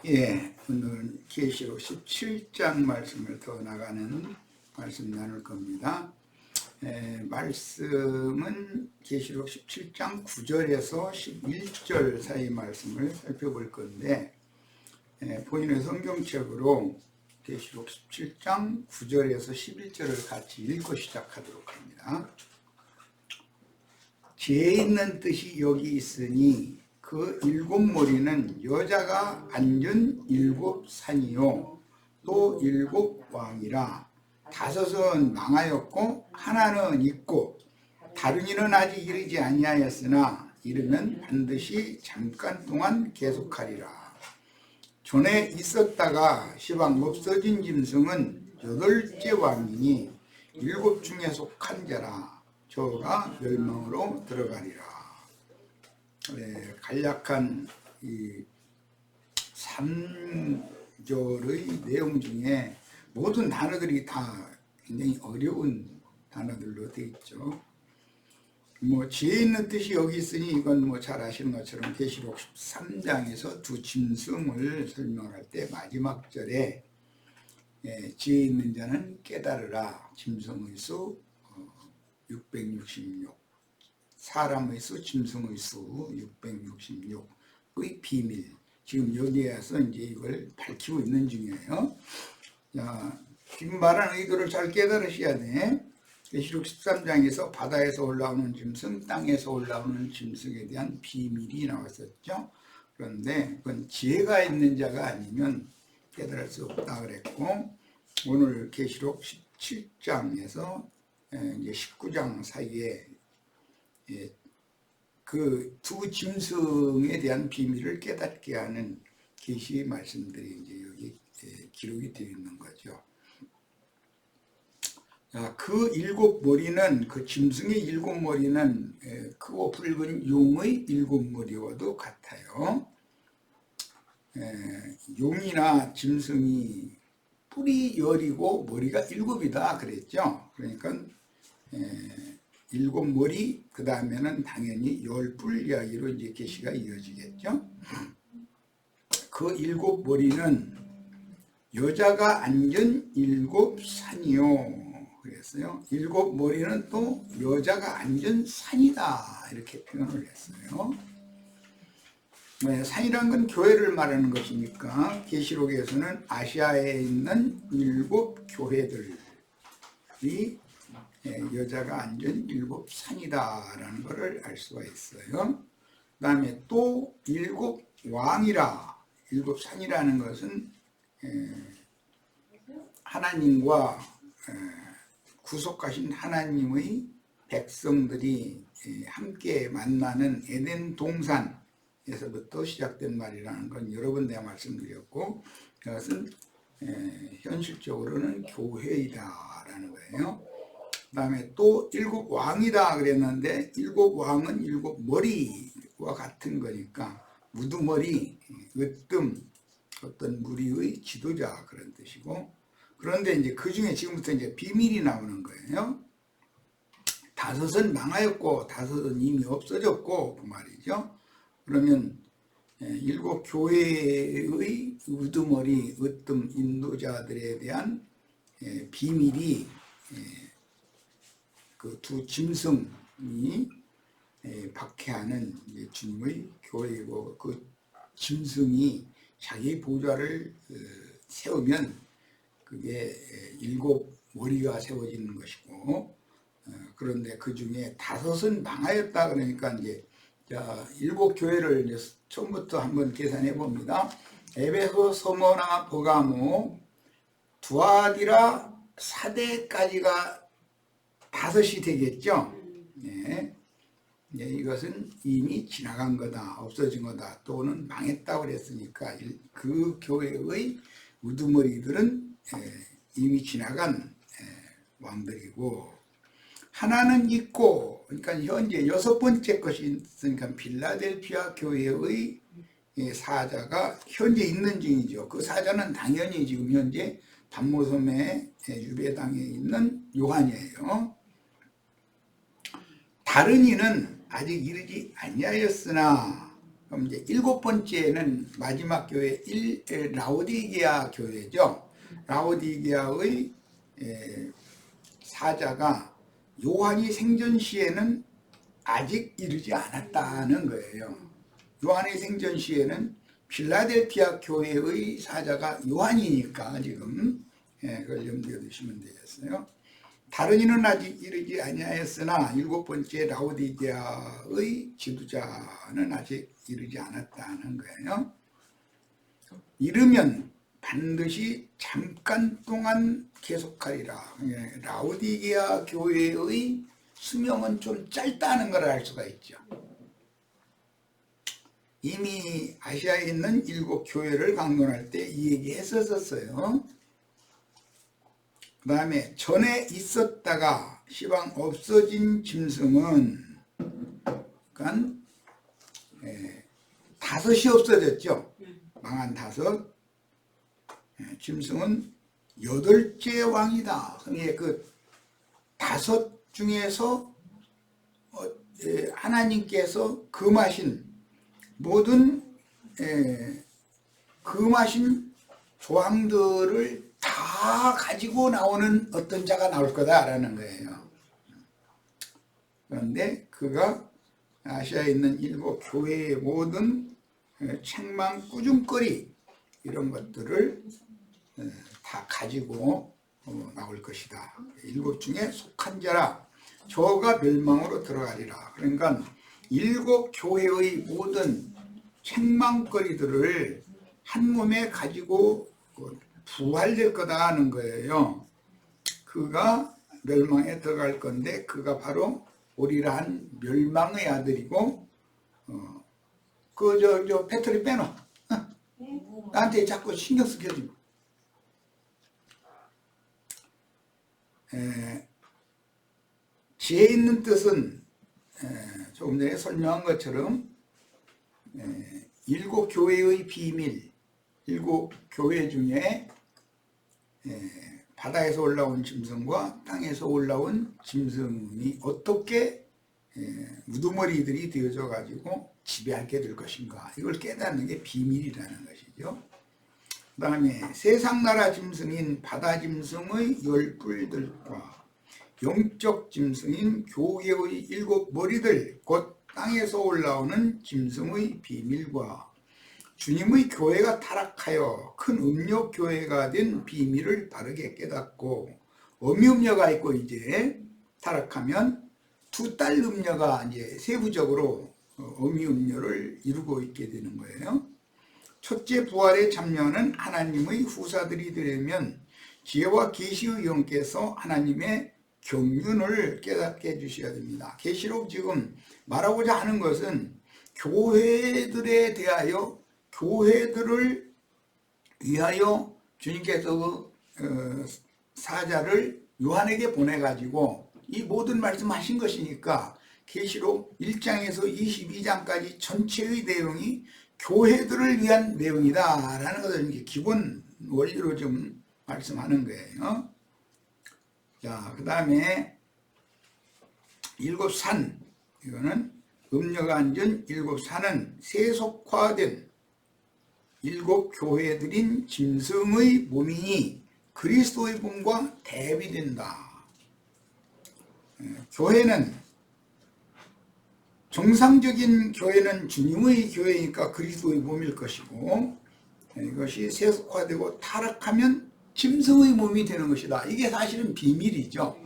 예, 오늘 계시록 17장 말씀을 더 나가는 말씀 나눌 겁니다. 말씀은 계시록 17장 9절에서 11절 사이 말씀을 살펴볼 건데, 본인의 성경책으로 계시록 17장 9절에서 11절을 같이 읽고 시작하도록 합니다. 지혜 있는 뜻이 여기 있으니 그 일곱 머리는 여자가 앉은 일곱 산이요 또 일곱 왕이라. 다섯은 망하였고 하나는 있고 다른 이는 아직 이르지 아니하였으나 이르면 반드시 잠깐 동안 계속하리라. 전에 있었다가 시방 없어진 짐승은 여덟째 왕이니 일곱 중에 속한 자라. 저가 멸망으로 들어가리라. 간략한 이 3절의 내용 중에 모든 단어들이 다 굉장히 어려운 단어들로 되어 있죠. 지혜 있는 뜻이 여기 있으니 이건 잘 아시는 것처럼 계시록 13장에서 두 짐승을 설명할 때 마지막 절에 지혜 있는 자는 깨달으라. 짐승의 수 666, 사람의 수, 짐승의 수 666의 비밀. 지금 여기에 와서 이제 이걸 밝히고 있는 중이에요. 자, 지금 말하는 의도를 잘 깨달으셔야 돼. 계시록 13장에서 바다에서 올라오는 짐승, 땅에서 올라오는 짐승에 대한 비밀이 나왔었죠. 그런데 그건 지혜가 있는 자가 아니면 깨달을 수 없다 그랬고, 오늘 계시록 17장에서 이제 19장 사이에 그 두 짐승에 대한 비밀을 깨닫게 하는 계시 말씀들이 이제 여기 기록이 되어 있는 거죠. 그 일곱 머리는, 그 짐승의 일곱 머리는 크고 붉은 용의 일곱 머리와도 같아요. 용이나 짐승이 뿔이 열이고 머리가 일곱이다 그랬죠. 그러니까 일곱 머리, 그 다음에는 당연히 열 뿔 이야기로 이제 계시가 이어지겠죠. 그 일곱 머리는 여자가 앉은 일곱 산이요 그랬어요. 일곱 머리는 또 여자가 앉은 산이다 이렇게 표현을 했어요. 산이란 건 교회를 말하는 것이니까 계시록에서는 아시아에 있는 일곱 교회들이 여자가 앉은 일곱 산이다라는 것을 알 수가 있어요. 그 다음에 또 일곱 왕이라. 일곱 산이라는 것은 하나님과 구속하신 하나님의 백성들이 함께 만나는 에덴 동산에서부터 시작된 말이라는 건 여러 번 내가 말씀드렸고, 그것은 현실적으로는 교회이다라는 거예요. 그 다음에 또 일곱 왕이다 그랬는데, 일곱 왕은 일곱 머리와 같은 거니까 우두머리, 으뜸, 어떤 무리의 지도자 그런 뜻이고, 그런데 이제 그 중에 지금부터 이제 비밀이 나오는 거예요. 다섯은 망하였고 다섯은 이미 없어졌고 그 말이죠. 그러면 일곱 교회의 우두머리, 으뜸 인도자들에 대한 비밀이 그 두 짐승이 박해하는 주님의 교회이고, 그 짐승이 자기 보좌를 세우면 그게 일곱 머리가 세워지는 것이고, 그런데 그 중에 다섯은 망하였다 그러니까 이제 일곱 교회를 이제 처음부터 한번 계산해 봅니다. 에베소, 서머나, 버가모, 두아디라, 사대까지가 다섯이 되겠죠. 이것은 이미 지나간 거다, 없어진 거다, 또는 망했다고 그랬으니까 그 교회의 우두머리들은 이미 지나간 왕들이고, 하나는 있고, 그러니까 현재 여섯 번째 것이 있으니까 필라델피아 교회의 사자가 현재 있는 중이죠. 그 사자는 당연히 지금 현재 반모섬의 유배당에 있는 요한이에요. 다른 이는 아직 이르지 아니하였으나 그럼 이제 일곱 번째는 마지막 교회 라오디게아 교회죠. 라오디게아의 사자가 요한이 생전 시에는 아직 이르지 않았다는 거예요. 요한의 생전 시에는 필라델피아 교회의 사자가 요한이니까 지금 그걸 염두에 두시면 되겠어요. 다른 이는 아직 이르지 아니하였으나 일곱 번째 라오디게아의 지도자는 아직 이르지 않았다는 거예요. 이르면 반드시 잠깐 동안 계속하리라. 라오디게아 교회의 수명은 좀 짧다는 걸 알 수가 있죠. 이미 아시아에 있는 일곱 교회를 강론할 때 이 얘기 했었어요. 그 다음에 전에 있었다가 시방 없어진 짐승은 그러니까 다섯이 없어졌죠. 망한 다섯. 짐승은 여덟째 왕이다. 그 다섯 중에서 하나님께서 금하신 모든 금하신 조항들을 다 가지고 나오는 어떤 자가 나올 거다라는 거예요. 그런데 그가 아시아에 있는 일곱 교회의 모든 책망, 꾸중거리 이런 것들을 다 가지고 나올 것이다. 일곱 중에 속한 자라 저가 멸망으로 들어가리라. 그러니까 일곱 교회의 모든 책망거리들을 한 몸에 가지고 부활될 거다 하는 거예요. 그가 멸망에 들어갈 건데 그가 바로 오리라한 멸망의 아들이고 저 배터리 빼놔. 나한테 자꾸 신경 쓰게. 지혜 있는 뜻은 조금 전에 설명한 것처럼 일곱 교회의 비밀, 일곱 교회 중에 바다에서 올라온 짐승과 땅에서 올라온 짐승이 어떻게 우두머리들이 되어져 가지고 지배하게 될 것인가, 이걸 깨닫는 게 비밀이라는 것이죠. 그 다음에 세상 나라 짐승인 바다 짐승의 열 뿔들과 영적 짐승인 교회의 일곱 머리들, 곧 땅에서 올라오는 짐승의 비밀과 주님의 교회가 타락하여 큰 음녀 교회가 된 비밀을 바르게 깨닫고, 어미 음녀가 있고 이제 타락하면 두 딸 음녀가 이제 세부적으로 어미 음녀를 이루고 있게 되는 거예요. 첫째 부활에 참여하는 하나님의 후사들이 되려면 지혜와 계시의 영께서 하나님의 경륜을 깨닫게 해주셔야 됩니다. 계시록 지금 말하고자 하는 것은 교회들에 대하여, 교회들을 위하여 주님께서 사자를 요한에게 보내가지고 이 모든 말씀하신 것이니까 계시록 1장에서 22장까지 전체의 내용이 교회들을 위한 내용이다 라는 것을 기본 원리로 좀 말씀하는 거예요. 자, 그 다음에 일곱 산, 이거는 음녀가 앉은 일곱 산은 세속화된 일곱 교회들인 짐승의 몸이니 그리스도의 몸과 대비된다. 교회는, 정상적인 교회는 주님의 교회니까 그리스도의 몸일 것이고, 이것이 세속화되고 타락하면 짐승의 몸이 되는 것이다. 이게 사실은 비밀이죠.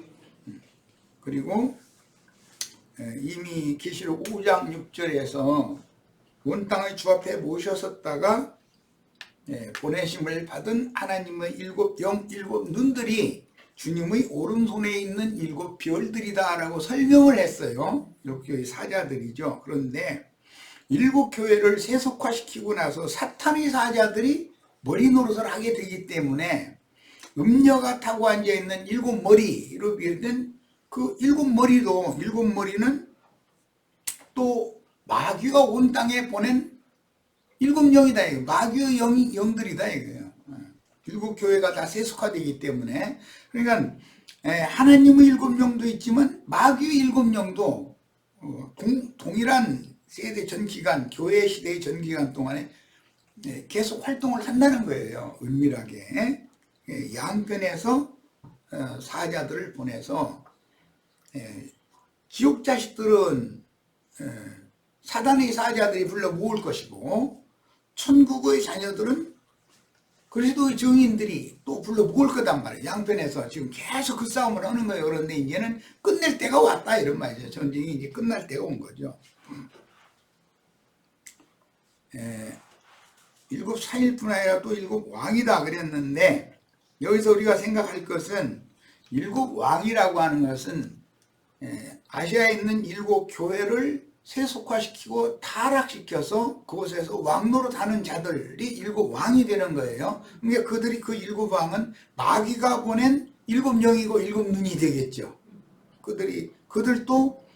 그리고 이미 계시록 5장 6절에서 온 땅의 주 앞에 모셨었다가 보내심을 받은 하나님의 일곱 영, 일곱 눈들이 주님의 오른손에 있는 일곱 별들이다 라고 설명을 했어요. 일곱 교회 사자들이죠. 그런데 일곱 교회를 세속화시키고 나서 사탄의 사자들이 머리 노릇을 하게 되기 때문에 음녀가 타고 앉아있는 일곱 머리로 비롯된 그 일곱 머리도, 일곱 머리는 또 마귀가 온 땅에 보낸 일곱 영이다. 이거. 마귀의 영들이다. 이거예요. 일곱 교회가 다 세속화되기 때문에. 그러니까 하나님의 일곱 영도 있지만 마귀의 일곱 영도 동일한 세대 전 기간, 교회 시대의 전 기간 동안에 계속 활동을 한다는 거예요. 은밀하게. 양편에서 사자들을 보내서 지옥 자식들은 사단의 사자들이 불러 모을 것이고, 천국의 자녀들은 그리스도의 증인들이 또 불러 모을 거단 말이에요. 양편에서 지금 계속 그 싸움을 하는 거예요. 그런데 이제는 끝낼 때가 왔다 이런 말이죠. 전쟁이 이제 끝날 때가 온 거죠. 일곱 사일뿐 아니라 또 일곱 왕이다 그랬는데, 여기서 우리가 생각할 것은 일곱 왕이라고 하는 것은 아시아에 있는 일곱 교회를 세속화시키고 타락시켜서 그곳에서 왕노릇 하는 자들이 일곱 왕이 되는 거예요. 그러니까 그들이 그 일곱 왕은 마귀가 보낸 일곱 영이고 일곱 눈이 되겠죠. 그들도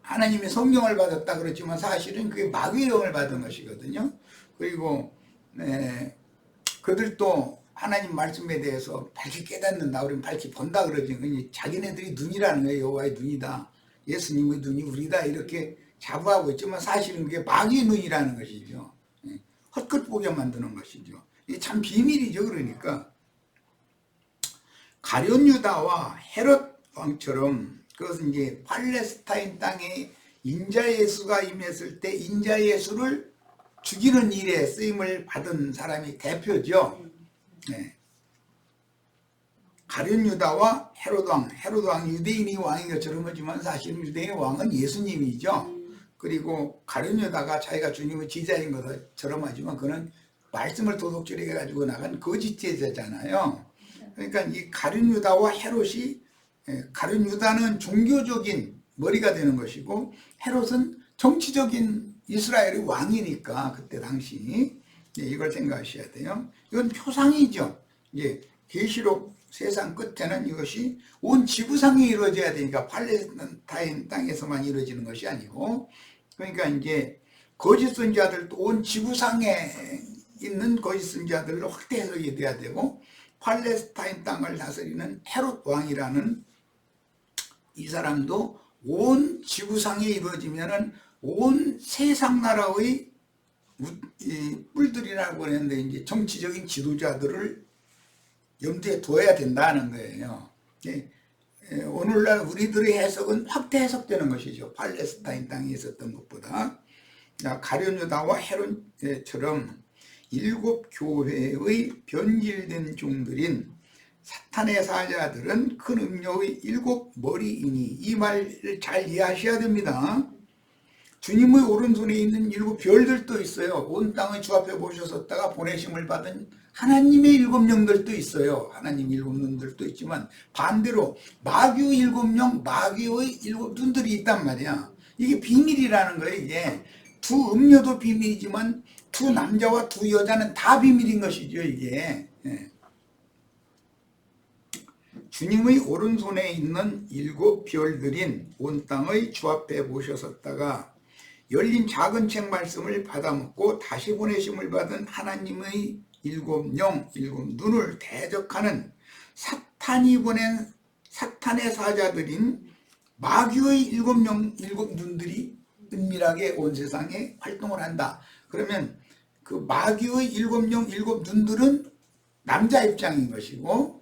하나님의 성령을 받았다 그렇지만 사실은 그게 마귀의 영을 받은 것이거든요. 그리고 그들도 하나님 말씀에 대해서 밝히 깨닫는다, 우리는 밝히 본다 그러지. 자기네들이 눈이라는 거예요. 여호와의 눈이다, 예수님의 눈이 우리다, 이렇게 자부하고 있지만 사실은 그게 마귀의 눈이라는 것이죠. 헛것 보게 만드는 것이죠. 이게 참 비밀이죠. 그러니까 가룟 유다와 헤롯 왕처럼, 그것은 이제 팔레스타인 땅에 인자 예수가 임했을 때 인자 예수를 죽이는 일에 쓰임을 받은 사람이 대표죠. 가룟 유다와 헤롯 왕, 유대인이 왕인 것처럼 하지만 사실은 유대인의 왕은 예수님이죠. 그리고 가룟 유다가 자기가 주님의 제자인 것처럼 하지만 그는 말씀을 도둑질해 가지고 나간 거짓 제자잖아요. 그러니까 이 가룟 유다와 헤롯이, 가룟 유다는 종교적인 머리가 되는 것이고 헤롯은 정치적인 이스라엘의 왕이니까 그때 당시 이걸 생각하셔야 돼요. 이건 표상이죠. 이제 계시록 세상 끝에는 이것이 온 지구상에 이루어져야 되니까 팔레스타인 땅에서만 이루어지는 것이 아니고, 그러니까 이제 거짓 선지자들도 온 지구상에 있는 거짓 선지자들을 확대 해석이 돼야 되고, 팔레스타인 땅을 다스리는 헤롯 왕이라는 이 사람도 온 지구상에 이루어지면은 온 세상 나라의 뿔들이라고 하는데 이제 정치적인 지도자들을 염두에 둬야 된다는 거예요. 오늘날 우리들의 해석은 확대 해석되는 것이죠. 팔레스타인 땅에 있었던 것보다. 가룟 유다와 헤롯처럼 일곱 교회의 변질된 종들인 사탄의 사자들은 큰 음료의 일곱 머리이니, 이 말을 잘 이해하셔야 됩니다. 주님의 오른손에 있는 일곱 별들도 있어요. 온 땅의 주 앞에 모셨었다가 보내심을 받은 하나님의 일곱 영들도 있어요. 하나님 일곱 눈들도 있지만 반대로 마귀의 일곱 영, 마귀의 일곱 눈들이 있단 말이야. 이게 비밀이라는 거예요. 이게 두 음료도 비밀이지만 두 남자와 두 여자는 다 비밀인 것이죠. 이게 주님의 오른손에 있는 일곱 별들인 온 땅의 주 앞에 모셔섰다가 열린 작은 책 말씀을 받아먹고 다시 보내심을 받은 하나님의 일곱 영, 일곱 눈을 대적하는 사탄이 보낸 사탄의 사자들인 마귀의 일곱 영, 일곱 눈들이 은밀하게 온 세상에 활동을 한다. 그러면 그 마귀의 일곱 영, 일곱 눈들은 남자 입장인 것이고,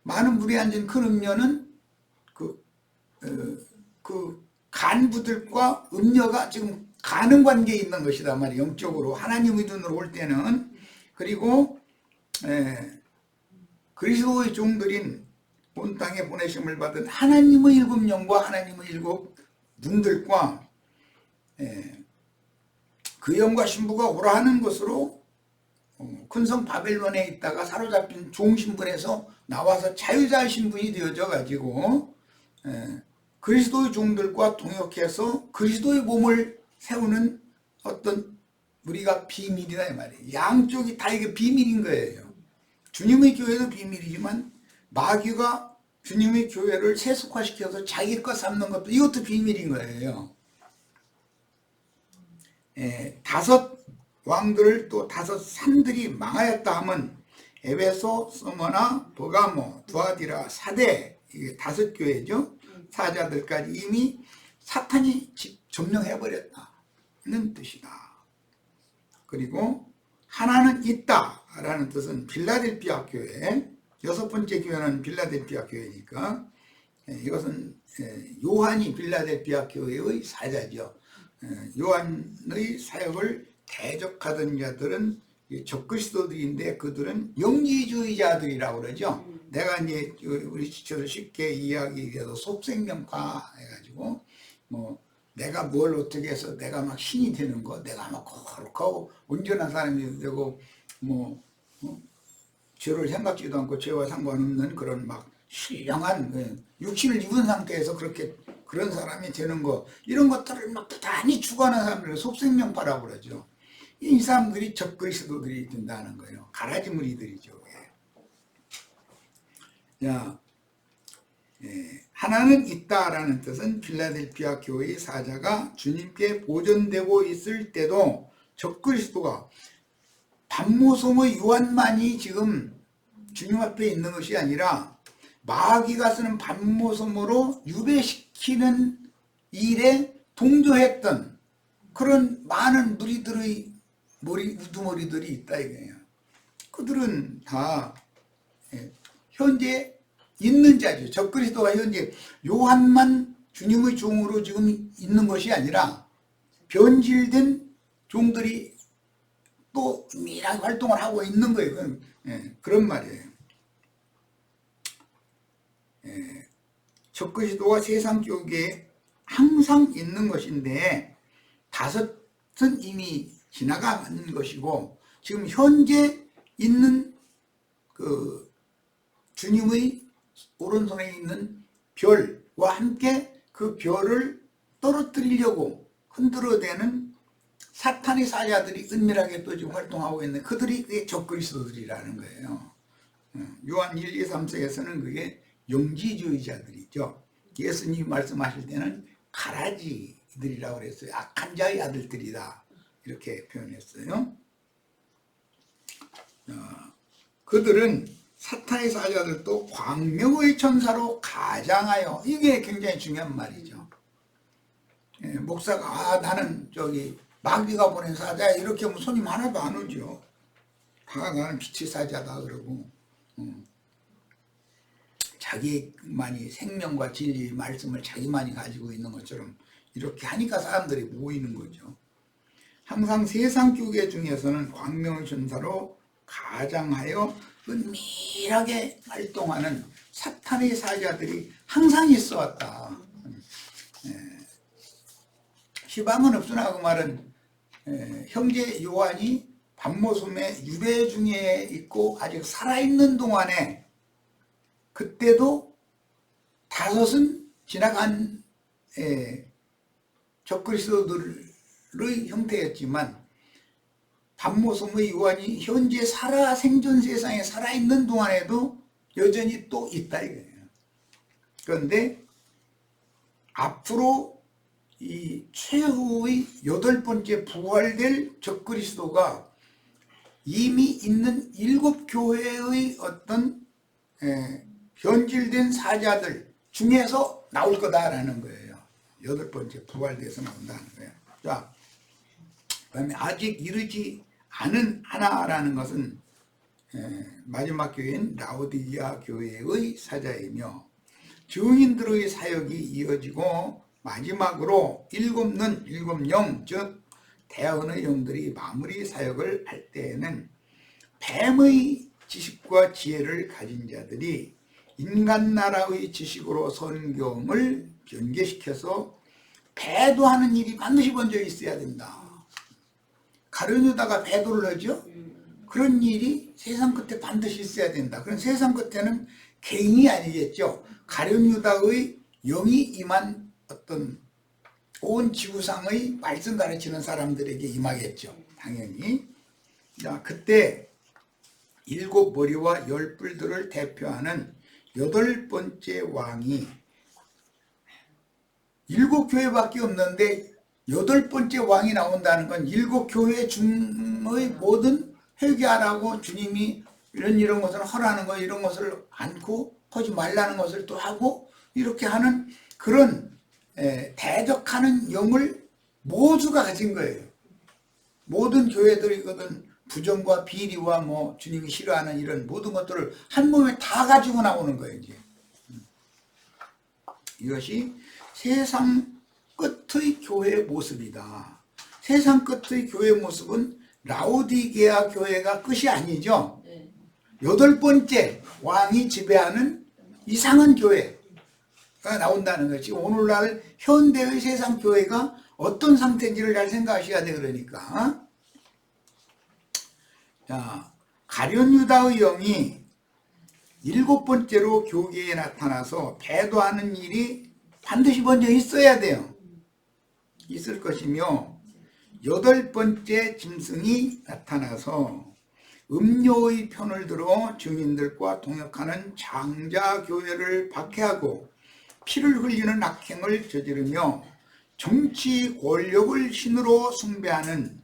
많은 물에 앉은 큰 음녀는 그 간부들과 음녀가 지금 가는 관계에 있는 것이다 말이에요. 영적으로 하나님의 눈으로 올 때는. 그리고 그리스도의 종들인 온 땅에 보내심을 받은 하나님의 일곱 영과 하나님의 일곱 눈들과 그 영과 신부가 오라 하는 것으로 큰 성 바벨론에 있다가 사로잡힌 종 신분에서 나와서 자유자의 신분이 되어져 가지고 그리스도의 종들과 동역해서 그리스도의 몸을 세우는 어떤 우리가 비밀이다 이 말이에요. 양쪽이 다 이게 비밀인 거예요. 주님의 교회도 비밀이지만 마귀가 주님의 교회를 세속화시켜서 자기 것 삼는 것도 이것도 비밀인 거예요. 다섯 왕들을 또 다섯 산들이 망하였다 하면 에베소, 스무나, 버가모, 두아디라, 사대, 이게 다섯 교회죠. 사자들까지 이미 사탄이 점령해버렸다는 뜻이다. 그리고 하나는 있다라는 뜻은 필라델피아 교회, 여섯 번째 교회는 필라델피아 교회니까 이것은 요한이 필라델피아 교회의 사자죠. 요한의 사역을 대적하던 자들은 적그리스도들인데 그들은 영지주의자들이라고 그러죠. 내가 이제 우리 지체를 쉽게 이야기해서 속생명파 해가지고 뭐 내가 뭘 어떻게 해서 내가 막 신이 되는 거, 내가 막 거룩하고 온전한 사람이 되고 뭐 죄를 생각지도 않고 죄와 상관없는 그런 막 신령한 육신을 입은 상태에서 그렇게 그런 사람이 되는 거, 이런 것들을 막 부단히 추구하는 사람들을 속생명파라고 그러죠. 이 사람들이 적그리스도들이 된다는 거예요. 가라지 무리들이죠. 자, 하나는 있다라는 뜻은 필라델피아 교회의 사자가 주님께 보존되고 있을 때도 적그리스도가 반모섬의 요한만이 지금 주님 앞에 있는 것이 아니라 마귀가 쓰는 반모섬으로 유배시키는 일에 동조했던 그런 많은 무리들의 우두머리들이 있다 이거예요. 그들은 다 현재 있는 자죠. 적그리스도가 현재 요한만 주님의 종으로 지금 있는 것이 아니라 변질된 종들이 또 미란 활동을 하고 있는 거예요. 그런 말이에요. 적그리스도가 세상 쪽에 항상 있는 것인데 다섯은 이미 지나가는 것이고 지금 현재 있는 그 주님의 오른손에 있는 별과 함께 그 별을 떨어뜨리려고 흔들어대는 사탄의 사자들이 은밀하게 또 지금 활동하고 있는 그들이 그게 적그리스도들이라는 거예요. 요한 1, 2, 3세에서는 그게 영지주의자들이죠. 예수님이 말씀하실 때는 가라지들이라고 그랬어요. 악한 자의 아들들이다 이렇게 표현했어요. 그들은 사탄의 사자들도 광명의 천사로 가장하여, 이게 굉장히 중요한 말이죠. 목사가 나는 저기 마귀가 보낸 사자야 이렇게 하면 손님 하나도 안 오죠. 다 나는 빛의 사자다 그러고 자기만이 생명과 진리 말씀을 자기만이 가지고 있는 것처럼 이렇게 하니까 사람들이 모이는 거죠. 항상 세상 교계 중에서는 광명의 천사로 가장하여 은밀하게 활동하는 사탄의 사자들이 항상 있어 왔다. 희망은 없으나 그 말은 형제 요한이 반모섬에 유배 중에 있고 아직 살아있는 동안에 그때도 다섯은 지나간 적그리스도들의 형태였지만 반모섬의 요한이 현재 생존 세상에 살아있는 동안에도 여전히 또 있다 이거예요. 그런데 앞으로 이 최후의 여덟 번째 부활될 적그리스도가 이미 있는 일곱 교회의 어떤 변질된 사자들 중에서 나올 거다라는 거예요. 여덟 번째 부활돼서 나온다는 거예요. 자, 그다음에 아직 이르지 않은 하나라는 것은 마지막 교회인 라오디게아 교회의 사자이며 증인들의 사역이 이어지고 마지막으로 일곱 영, 즉 대언의 영들이 마무리 사역을 할 때에는 뱀의 지식과 지혜를 가진 자들이 인간 나라의 지식으로 성경을 변개시켜서 배도하는 일이 반드시 먼저 있어야 된다. 가룟유다가 배도를 하죠. 그런 일이 세상 끝에 반드시 있어야 된다. 그런 세상 끝에는 개인이 아니겠죠. 가룟유다의 영이 임한 어떤 온 지구상의 말씀 가르치는 사람들에게 임하겠죠. 당연히. 자, 그때 일곱 머리와 열 뿔들을 대표하는 여덟 번째 왕이 일곱 교회밖에 없는데 여덟 번째 왕이 나온다는 건 일곱 교회 중의 모든 회개하라고 주님이 이런 것을 하라는 거, 이런 것을 않고 하지 말라는 것을 또 하고 이렇게 하는 그런 대적하는 영을 모두가 가진 거예요. 모든 교회들이거든 부정과 비리와 뭐 주님이 싫어하는 이런 모든 것들을 한 몸에 다 가지고 나오는 거예요. 이제 이것이 세상 끝의 교회의 모습이다. 세상 끝의 교회의 모습은 라오디게아 교회가 끝이 아니죠. 여덟 번째 왕이 지배하는 이상한 교회가 나온다는 거지. 오늘날 현대의 세상 교회가 어떤 상태인지를 잘 생각하셔야 돼. 그러니까 자, 가룟 유다의 영이 일곱 번째로 교계에 나타나서 배도하는 일이 반드시 먼저 있어야 돼요. 있을 것이며 여덟 번째 짐승이 나타나서 음료의 편을 들어 증인들과 동역하는 장자교회를 박해하고 피를 흘리는 악행을 저지르며 정치 권력을 신으로 숭배하는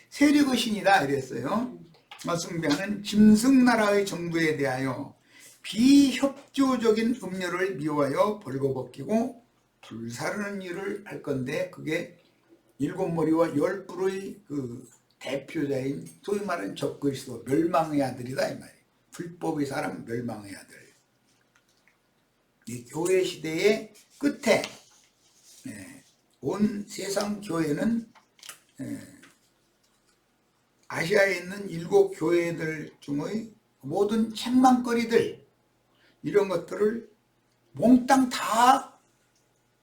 세력의 신이다 이랬어요. 숭배하는 짐승나라의 정부에 대하여 비협조적인 음료를 미워하여 벌거벗기고 불사르는 일을 할 건데 그게 일곱 머리와 열 뿔의 그 대표자인 소위 말하는 적그리스도 멸망의 아들이다 이 말이에요. 불법의 사람 멸망의 아들. 이 교회 시대의 끝에 온 세상 교회는 아시아에 있는 일곱 교회들 중의 모든 책망거리들 이런 것들을 몽땅 다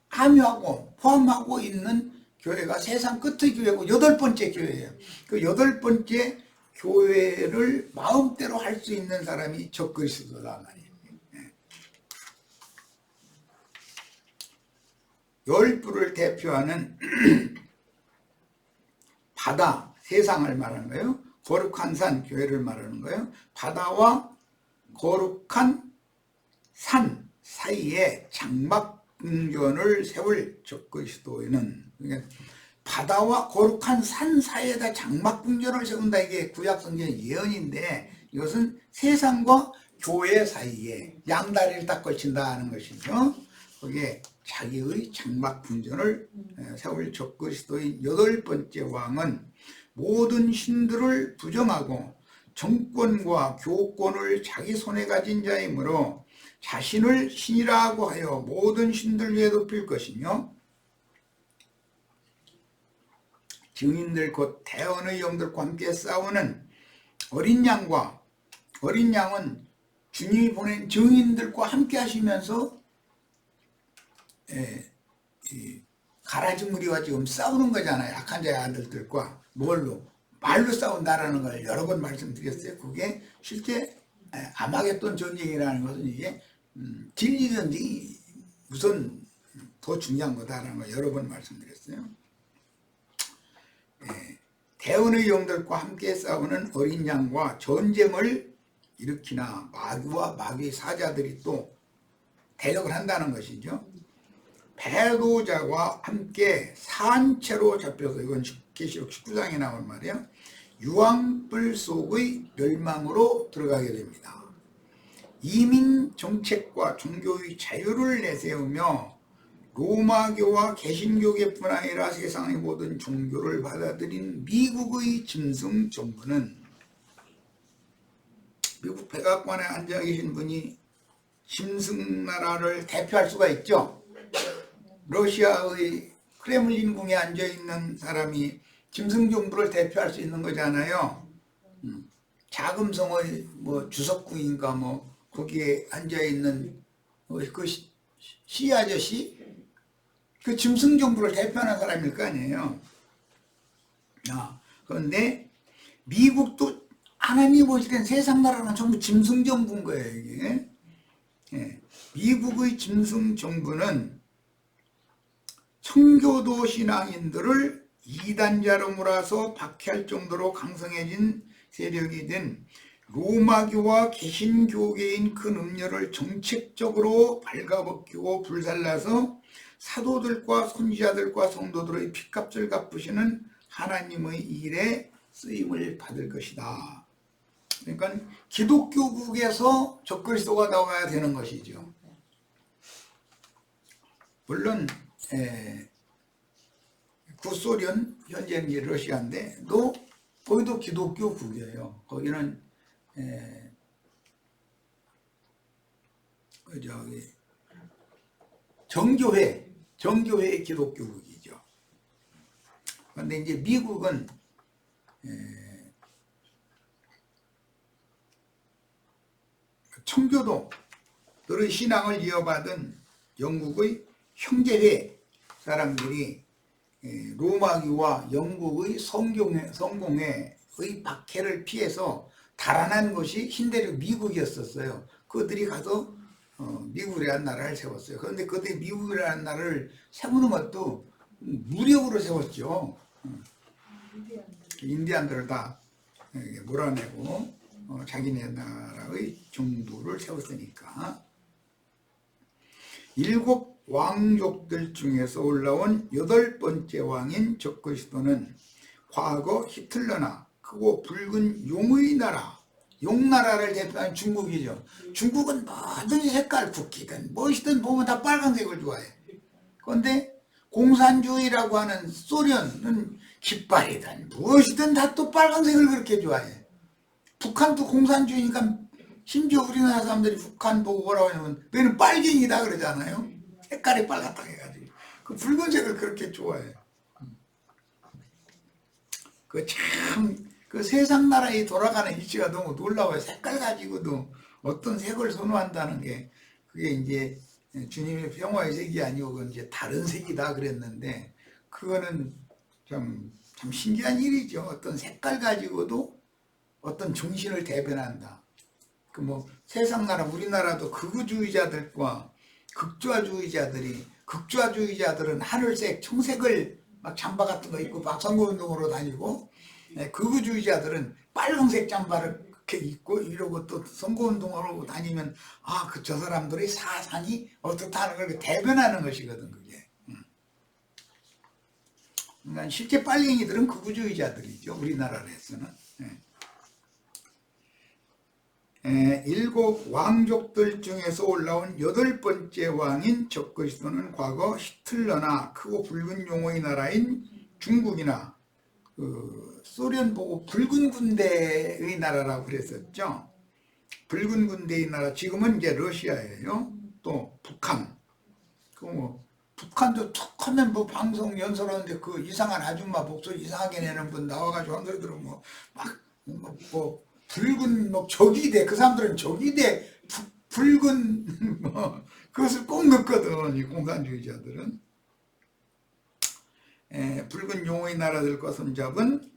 함유하고 포함하고 있는 교회가 세상 끝의 교회고 여덟 번째 교회예요. 그 여덟 번째 교회를 마음대로 할 수 있는 사람이 적그리스도다 말이에요. 열 뿔을 대표하는 바다, 세상을 말하는 거예요. 거룩한 산, 교회를 말하는 거예요. 바다와 거룩한 산 사이에 장막궁전을 세울 적그리스도에는 바다와 거룩한 산 사이에다 장막궁전을 세운다. 이게 구약성경의 예언인데 이것은 세상과 교회 사이에 양다리를 딱 걸친다 하는 것이죠. 거기에 자기의 장막궁전을 세울 적그리스도의 여덟 번째 왕은 모든 신들을 부정하고 정권과 교권을 자기 손에 가진 자이므로 자신을 신이라고 하여 모든 신들 위에 높일 것이며 증인들 곧 대언의 영들과 함께 싸우는 어린 양과 어린 양은 주님이 보낸 증인들과 함께 하시면서 가라지 무리와 지금 싸우는 거잖아요. 악한 자의 아들들과 뭘로? 말로 싸운다라는 걸 여러 번 말씀드렸어요. 그게 실제 아마겟돈 전쟁이라는 것은 이게 진리 전쟁이 우선 더 중요한 거다라는 걸 여러 번 말씀드렸어요. 대언의 영들과 함께 싸우는 어린 양과 전쟁을 일으키나 마귀와 마귀의 사자들이 또 대적을 한다는 것이죠. 배도자와 함께 산채로 잡혀서 이건 계시록 19장에 나온 말이에요. 유황불 속의 멸망으로 들어가게 됩니다. 이민 정책과 종교의 자유를 내세우며 로마교와 개신교계뿐 아니라 세상의 모든 종교를 받아들인 미국의 짐승 정부는 미국 백악관에 앉아 계신 분이 짐승나라를 대표할 수가 있죠. 러시아의 크렘린궁에 앉아 있는 사람이 짐승 정부를 대표할 수 있는 거잖아요. 자금성의 뭐 주석궁인가 뭐 거기에 앉아 있는 그 시 아저씨 그 짐승 정부를 대표하는 사람일 거 아니에요. 그런데 미국도 하나님 보실 땐 세상 나라는 전부 짐승 정부인 거예요. 이게 미국의 짐승 정부는 청교도 신앙인들을 이단자로 몰아서 박해할 정도로 강성해진 세력이 된 로마교와 개신교계인 그 음료를 정책적으로 발가벗기고 불살라서 사도들과 선지자들과 성도들의 핏값을 갚으시는 하나님의 일에 쓰임을 받을 것이다. 그러니까 기독교국에서 적그리스도가 나와야 되는 것이죠. 물론 구소련, 현재 이제 러시아인데 또 거기도 기독교국이에요. 거기는 저기 정교회 기독교국이죠. 그런데 이제 미국은 청교도들의 신앙을 이어받은 영국의 형제회 사람들이 로마교와 영국의 성공회의 박해를 피해서 달아난 것이 신대륙 미국이었었어요. 그들이 가서 미국이라는 나라를 세웠어요. 그런데 그들이 미국이라는 나라를 세우는 것도 무력으로 세웠죠. 인디안들을 다 몰아내고 자기네 나라의 정부를 세웠으니까. 7 왕족들 중에서 올라온 8번째 왕인 적그리스도는 과거 히틀러나 크고 붉은 용의 나라, 용나라를 대표하는 중국이죠. 중국은 뭐든지 색깔, 국기든 무엇이든 보면 다 빨간색을 좋아해. 그런데 공산주의라고 하는 소련은 깃발이든 무엇이든 다 또 빨간색을 그렇게 좋아해. 북한도 공산주의니까 심지어 우리나라 사람들이 북한 보고 뭐라고 하냐면 너는 빨갱이다 그러잖아요. 색깔이 빨갛다 해가지고 그 붉은색을 그렇게 좋아해. 그 세상 나라에 돌아가는 이치가 너무 놀라워요. 색깔 가지고도 어떤 색을 선호한다는 게 그게 이제 주님의 평화의 색이 아니고 그건 이제 다른 색이다 그랬는데 그거는 참 신기한 일이죠. 어떤 색깔 가지고도 어떤 정신을 대변한다. 그 뭐 세상 나라 우리나라도 극우주의자들과 극좌주의자들은 하늘색, 청색을 막 잠바 같은 거 입고 막 선거운동으로 다니고 극우주의자들은 빨간색 잠바를 이렇게 입고 이러고 또 선거운동하러 다니면 저 사람들의 사상이 어떻다는 걸 대변하는 것이거든 그게. 그러니까 실제 빨갱이들은 극우주의자들이죠 우리나라에서는. 7 왕족들 중에서 올라온 8번째 왕인 적그리스도는 과거 히틀러나 크고 붉은 용의 나라인 중국이나 소련 보고 붉은 군대의 나라라고 그랬었죠. 붉은 군대의 나라 지금은 이제 러시아예요. 또 북한. 북한도 툭 하면 뭐 방송 연설하는데 그 이상한 아줌마 목소리 이상하게 내는 분 나와가지고 한 소리 들으면 붉은 적이 돼. 그 사람들은 적이 돼. 붉은 그것을 꼭 넣거든. 이 공산주의자들은. 붉은 용의 나라들과 손잡은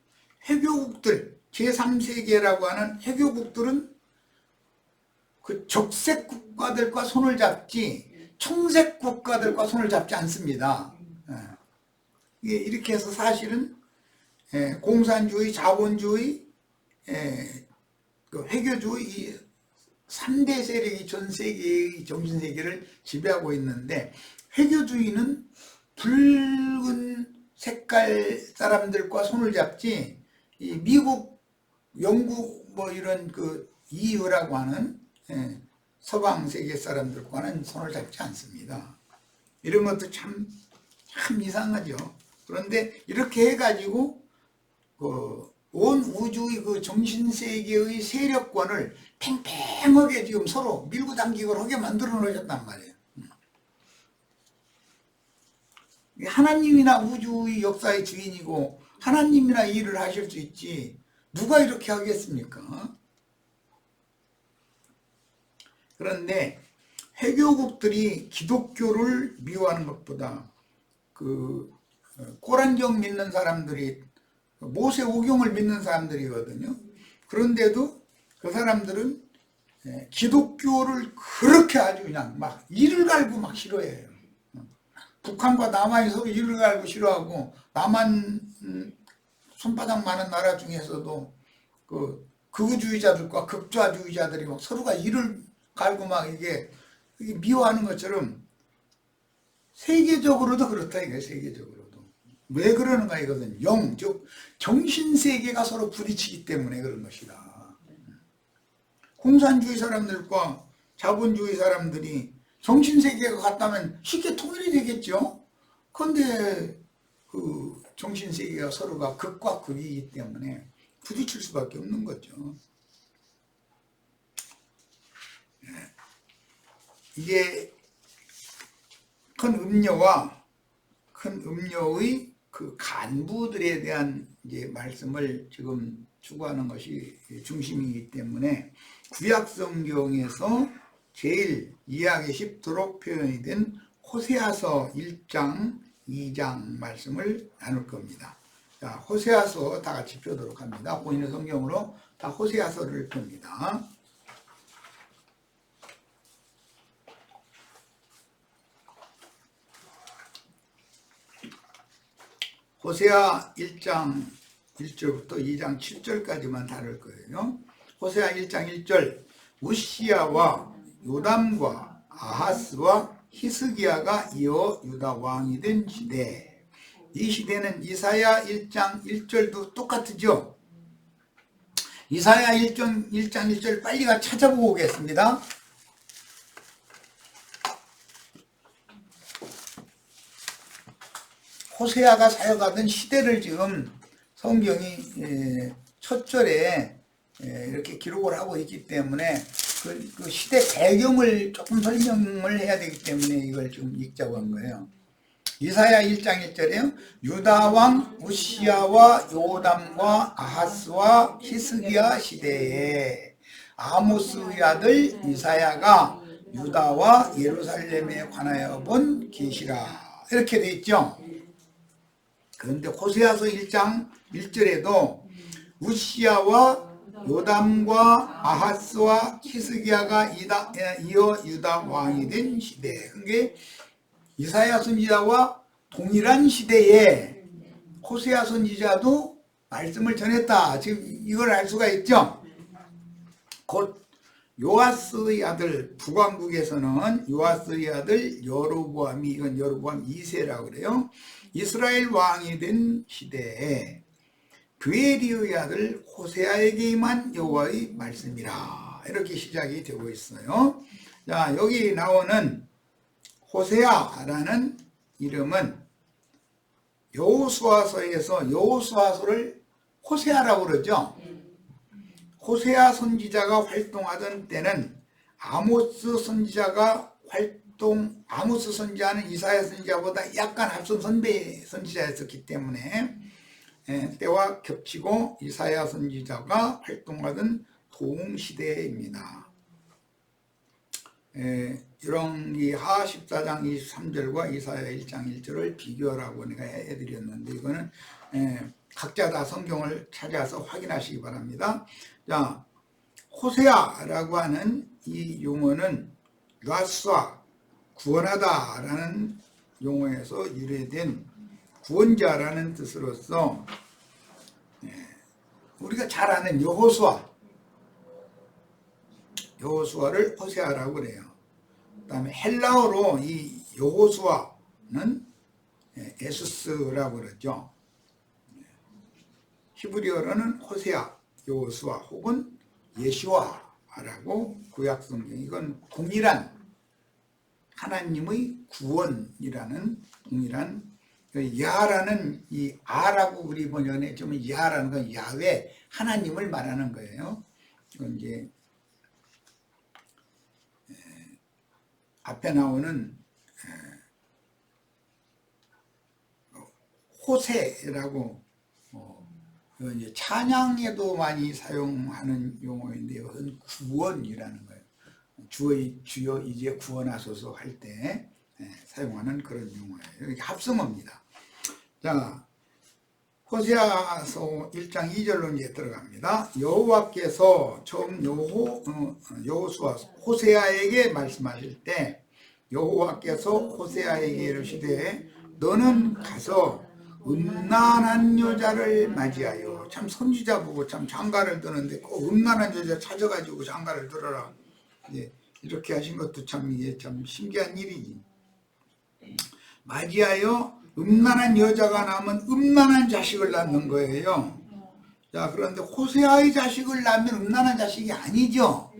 회교국들 제3세계라고 하는 회교국들은 그 적색 국가들과 손을 잡지 청색 국가들과 손을 잡지 않습니다. 이렇게 해서 사실은 공산주의, 자본주의, 그 회교주의 이 3대 세력이 전 세계의 정신세계를 지배하고 있는데 회교주의는 붉은 색깔 사람들과 손을 잡지 이 미국, 영국 뭐 이런 그 EU라고 하는 서방 세계 사람들과는 손을 잡지 않습니다. 이런 것도 참 이상하죠. 그런데 이렇게 해가지고 온 우주의 그 정신세계의 세력권을 팽팽하게 지금 서로 밀고 당기고 하게 만들어 놓으셨단 말이에요. 하나님이나 우주의 역사의 주인이고 하나님이나 일을 하실 수 있지 누가 이렇게 하겠습니까? 그런데 회교국들이 기독교를 미워하는 것보다 그 고란경 믿는 사람들이 모세오경을 믿는 사람들이거든요. 그런데도 그 사람들은 기독교를 그렇게 아주 그냥 막 이를 갈고 막 싫어해요. 북한과 남한이 서로 이를 갈고 싫어하고 남한 손바닥 많은 나라 중에서도 그 극우주의자들과 극좌주의자들이 막 서로가 이를 갈고 막 이게 미워하는 것처럼 세계적으로도 그렇다 이거예요. 세계적으로도. 왜 그러는가 이거든. 즉 정신세계가 서로 부딪히기 때문에 그런 것이다. 공산주의 사람들과 자본주의 사람들이 정신세계가 같다면 쉽게 통일이 되겠죠. 그런데 그 정신세계가 서로가 극과 극이기 때문에 부딪힐 수밖에 없는 거죠. 이게 큰 음료의 그 간부들에 대한 이제 말씀을 지금 추구하는 것이 중심이기 때문에 구약 성경에서 제일 이해하기 쉽도록 표현이 된 호세아서 1장, 2장 말씀을 나눌 겁니다. 자, 호세아서 다 같이 펴도록 합니다. 본인의 성경으로 다 호세아서를 펴니다. 호세아 1장 1절부터 2장 7절까지만 다룰 거예요. 호세아 1장 1절 우시야와 요담과 아하스와 히스기야가 이어 유다 왕이 된 시대. 이 시대는 이사야 1장 1절도 똑같죠. 이사야 1장 1절 빨리 가 찾아보고 오겠습니다. 호세아가 사역하던 시대를 지금 성경이 첫 절에 이렇게 기록을 하고 있기 때문에 그 시대 배경을 조금 설명을 해야 되기 때문에 이걸 좀 읽자고 한 거예요. 이사야 1장 1절에요. 유다 왕 우시야와 요담과 아하스와 히스기야 시대에 아모스의 아들 이사야가 유다와 예루살렘에 관하여 본 계시라. 이렇게 돼 있죠. 그런데 호세아서 1장 1절에도 우시야와 요담과 아하스와 히스기야가 이어 유다 왕이 된 시대. 그게 이사야 선지자와 동일한 시대에 호세아 선지자도 말씀을 전했다. 지금 이걸 알 수가 있죠. 곧 요아스의 아들, 북왕국에서는 요아스의 아들 여로보암이, 이건 여로보암 2세라고 그래요. 이스라엘 왕이 된 시대에 드에리의 아들 호세아에게 임한 여호와의 말씀이라. 이렇게 시작이 되고 있어요. 자, 여기 나오는 호세아라는 이름은 여호수아서에서 여호수아서를 호세아라고 그러죠. 호세아 선지자가 활동하던 때는 아모스 선지자가 아모스 선지자는 이사야 선지자보다 약간 앞선 선배 선지자였었기 때문에 때와 겹치고 이사야 선지자가 활동하던 동시대입니다. 이런 이 하하 14장 23절과 이사야 1장 1절을 비교하라고 내가 해드렸는데 이거는 각자 다 성경을 찾아서 확인하시기 바랍니다. 자, 호세아라고 하는 이 용어는 라스와 구원하다라는 용어에서 유래된 구원자라는 뜻으로서 우리가 잘 아는 여호수아를 호세아라고 그래요. 그 다음에 헬라어로 이 여호수아는 에수스라고 그러죠. 히브리어로는 호세아, 여호수아 혹은 예시와라고 구약성경, 이건 동일한 하나님의 구원이라는 동일한 야라는 이 아라고 우리 번역에 좀 야라는 건 야훼 하나님을 말하는 거예요. 이건 이제 앞에 나오는 호세라고 이제 찬양에도 많이 사용하는 용어인데 이것은 구원이라는 거예요. 주여 이제 구원하소서 할 때 사용하는 그런 용어예요. 이렇게 합성어입니다. 자, 호세아서 1장 2절로 이제 들어갑니다. 여호와께서 처음 여호수아 호세아에게 말씀하실 때 여호와께서 호세아에게 이르시되 너는 가서 음란한 여자를 맞이하여, 참 선지자 보고 참 장가를 드는데 꼭 음란한 여자 찾아가지고 장가를 들어라. 이렇게 하신 것도 참 이게 참 신기한 일이지. 맞이하여 음란한 여자가 낳으면 음란한 자식을 낳는 거예요. 자, 그런데 호세아의 자식을 낳으면 음란한 자식이 아니죠.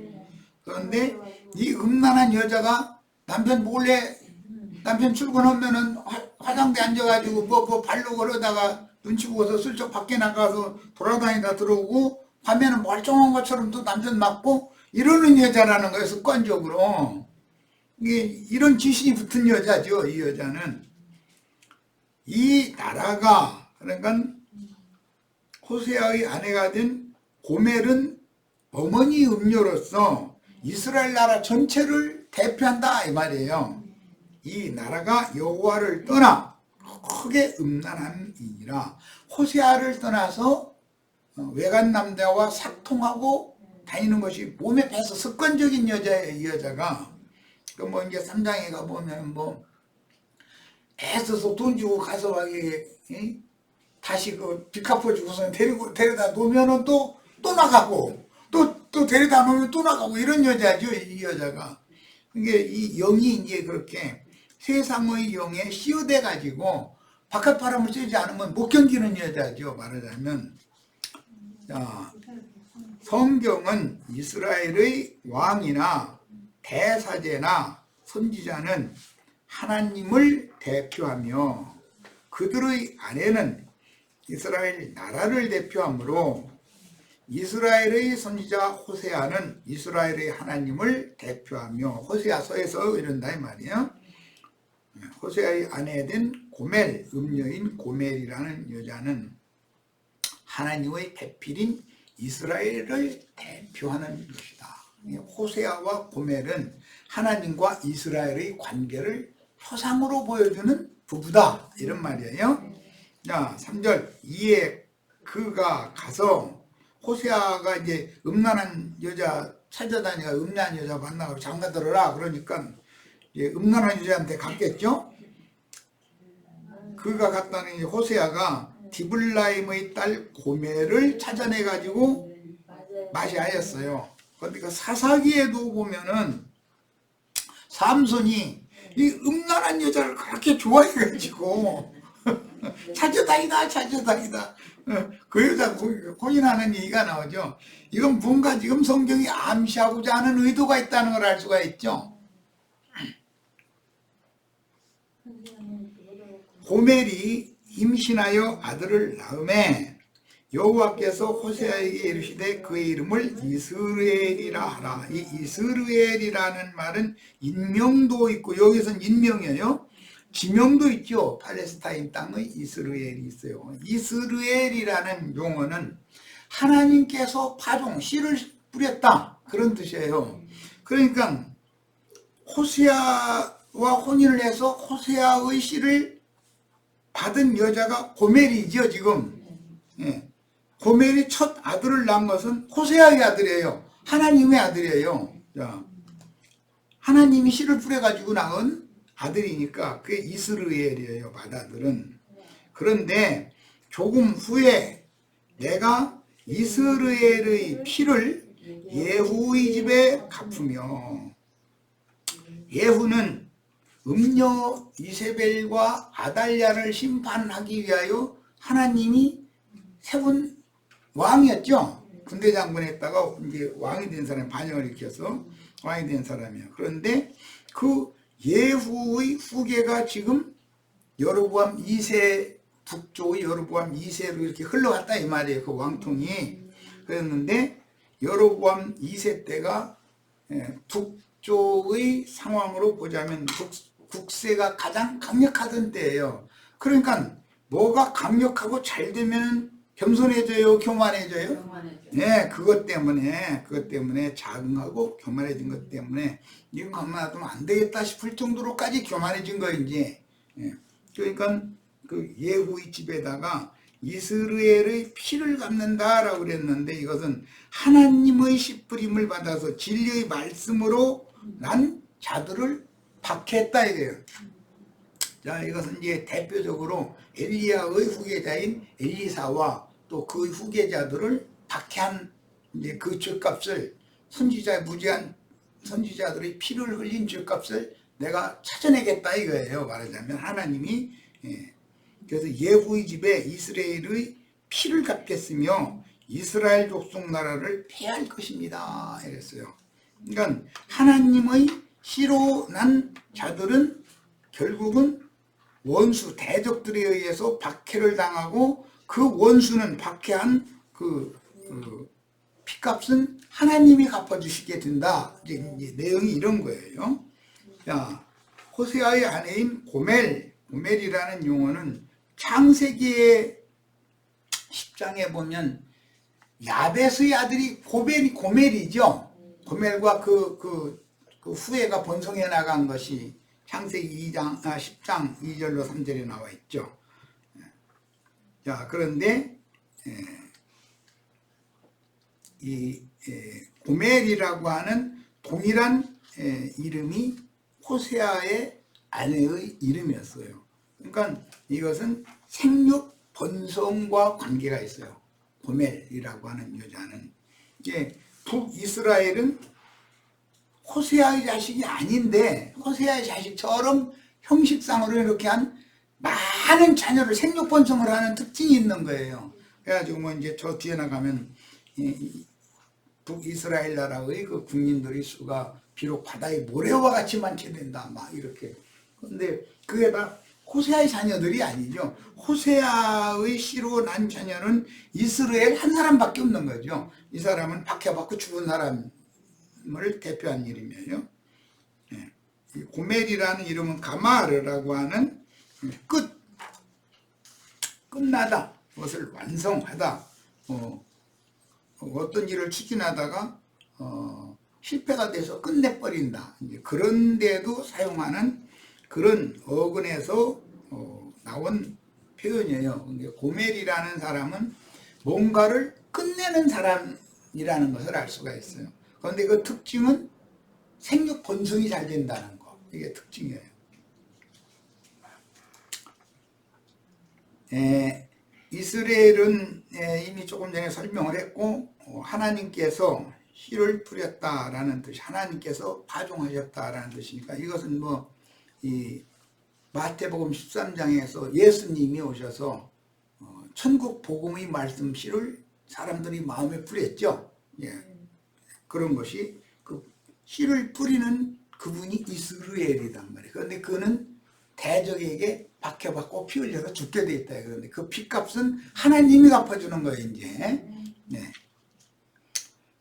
그런데 이 음란한 여자가 남편 몰래 남편 출근하면은 화장대 앉아가지고 뭐 발로 걸어다가 눈치 보고서 슬쩍 밖에 나가서 돌아다니다 들어오고 가면은 멀쩡한 것처럼 또 남편 맞고 이러는 여자라는 거예요. 습관적으로. 이게 이런 지신이 붙은 여자죠. 이 여자는. 이 나라가 그러니까 호세아의 아내가 된 고멜은 어머니 음녀로서 이스라엘 나라 전체를 대표한다 이 말이에요. 이 나라가 여호와를 떠나 크게 음란함이니라. 호세아를 떠나서 외간 남자와 삭통하고 다니는 것이 몸에 배서 습관적인 여자예요. 이 여자가. 그 뭐 이제 3장에 가보면 뭐 애써서 돈 주고 가서 막 다시 그 빚 갚아주고서 데려다 놓으면은 또 나가고 또 데려다 놓으면 또 나가고 이런 여자죠. 이 여자가. 이게 이 영이 이제 그렇게 세상의 영에 씌어돼 가지고 바깥 바람을 쐬지 않으면 못 견디는 여자죠. 말하자면. 자, 성경은 이스라엘의 왕이나 대사제나 선지자는 하나님을 대표하며 그들의 아내는 이스라엘 나라를 대표하므로 이스라엘의 선지자 호세아는 이스라엘의 하나님을 대표하며 호세아서에서 이런다 이 말이에요. 호세아의 아내 된 고멜, 음녀인 고멜이라는 여자는 하나님의 대필인 이스라엘을 대표하는 것이다. 호세아와 고멜은 하나님과 이스라엘의 관계를 표상으로 보여주는 부부다 이런 말이에요. 자, 3절 이에 그가 가서 호세아가 이제 음란한 여자 찾아다니가 음란한 여자 만나고 장가들어라 그러니까 이제 음란한 여자한테 갔겠죠. 그가 갔다는 호세아가 디블라임의 딸 고멜을 찾아내 가지고 맞이하였어요. 그러니까 사사기에도 보면은 삼손이 이 음란한 여자를 그렇게 좋아해가지고 찾아다니다 그 여자 혼인하는 얘기가 나오죠. 이건 뭔가 지금 성경이 암시하고자 하는 의도가 있다는 걸 알 수가 있죠. 고멜이 임신하여 아들을 낳음에 여호와께서 호세아에게 이르시되 그의 이름을 이스르엘이라 하라. 이 이스르엘이라는 말은 인명도 있고 여기서는 인명이에요. 지명도 있죠. 팔레스타인 땅의 이스르엘이 있어요. 이스르엘이라는 용어는 하나님께서 파종, 씨를 뿌렸다 그런 뜻이에요. 그러니까 호세아와 혼인을 해서 호세아의 씨를 받은 여자가 고멜이죠. 지금. 예. 고멜이 첫 아들을 낳은 것은 호세아의 아들이에요. 하나님의 아들이에요. 자, 하나님이 씨를 뿌려가지고 낳은 아들이니까 그게 이스르엘이에요. 맏아들은. 그런데 조금 후에 내가 이스르엘의 피를 예후의 집에 갚으며, 예후는 음녀 이세벨과 아달랴를 심판하기 위하여 하나님이 세운 왕이었죠. 군대 장군했다가 이제 왕이 된 사람이 반역을 일으켜서 왕이 된 사람이에요. 그런데 그 예후의 후계가 지금 여로보암 2세, 북쪽의 여로보암 2세로 이렇게 흘러갔다 이 말이에요. 그 왕통이. 그랬는데 여로보암 2세 때가 북쪽의 상황으로 보자면 국세가 가장 강력하던 때예요. 그러니까 뭐가 강력하고 잘 되면 겸손해져요, 교만해져요? 네, 그것 때문에 자긍하고 교만해진 것 때문에 이건 가만 놔두면 안 되겠다 싶을 정도로까지 교만해진 거예요, 이제. 네. 그러니까 그 예후의 집에다가 이스라엘의 피를 갚는다라고 그랬는데 이것은 하나님의 씨뿌림을 받아서 진리의 말씀으로 난 자들을 박해했다 이거예요. 자, 이것은 이제 대표적으로 엘리야의 후계자인 엘리사와 또 그 후계자들을 박해한 이제 그 죄값을 무지한 선지자들의 피를 흘린 죄값을 내가 찾아내겠다 이거예요. 말하자면 하나님이. 그래서 예후의 집에 이스라엘의 피를 갚겠으며 이스라엘 족속 나라를 폐할 것입니다. 이랬어요. 그러니까 하나님의 씨로 난 자들은 결국은 원수 대적들에 의해서 박해를 당하고 그 원수는 박해한 그 피값은 하나님이 갚아주시게 된다. 이제 내용이 이런 거예요. 자, 호세아의 아내인 고멜이라는 용어는 창세기의 10장에 보면 야벳의 아들이 고멜이죠. 고멜과 그 후예가 번성해 나간 것이 창세기 10장 2절로 3절에 나와 있죠. 자, 그런데 이 고멜이라고 하는 동일한 이름이 호세아의 아내의 이름이었어요. 그러니까 이것은 생육 번성과 관계가 있어요. 고멜이라고 하는 여자는 이제 북이스라엘은 호세아의 자식이 아닌데 호세아의 자식처럼 형식상으로 이렇게 한 많은 자녀를 생육 번성을 하는 특징이 있는 거예요. 그래가지고 뭐 이제 저 뒤에 나가면 북이스라엘 나라의 그 국민들의 수가 비록 바다의 모래와 같이 많게 된다 막 이렇게. 그런데 그게 다 호세아의 자녀들이 아니죠. 호세아의 씨로 난 자녀는 이스라엘 한 사람밖에 없는 거죠. 이 사람은 박해받고 죽은 사람을 대표한 이름이에요. 이 고멜이라는 이름은 가마르라고 하는 끝나다, 그것을 완성하다, 어떤 일을 추진하다가 실패가 돼서 끝내버린다. 이제 그런데도 사용하는 그런 어근에서 나온 표현이에요. 고멜이라는 사람은 뭔가를 끝내는 사람이라는 것을 알 수가 있어요. 그런데 그 특징은 생육 번성이 잘 된다는 거. 이게 특징이에요. 이스라엘은 이미 조금 전에 설명을 했고 하나님께서 씨를 뿌렸다라는 뜻이 하나님께서 파종하셨다라는 뜻이니까 이것은 뭐 이 마태복음 13장에서 예수님이 오셔서 천국 복음의 말씀 씨를 사람들이 마음에 뿌렸죠. 예. 그런 것이 그 씨를 뿌리는 그분이 이스라엘이란 말이에요. 그런데 그는 대적에게 박해받고 피 흘려서 죽게 돼 있다. 그런데 그 피값은 하나님이 갚아주는 거예요, 이제. 네.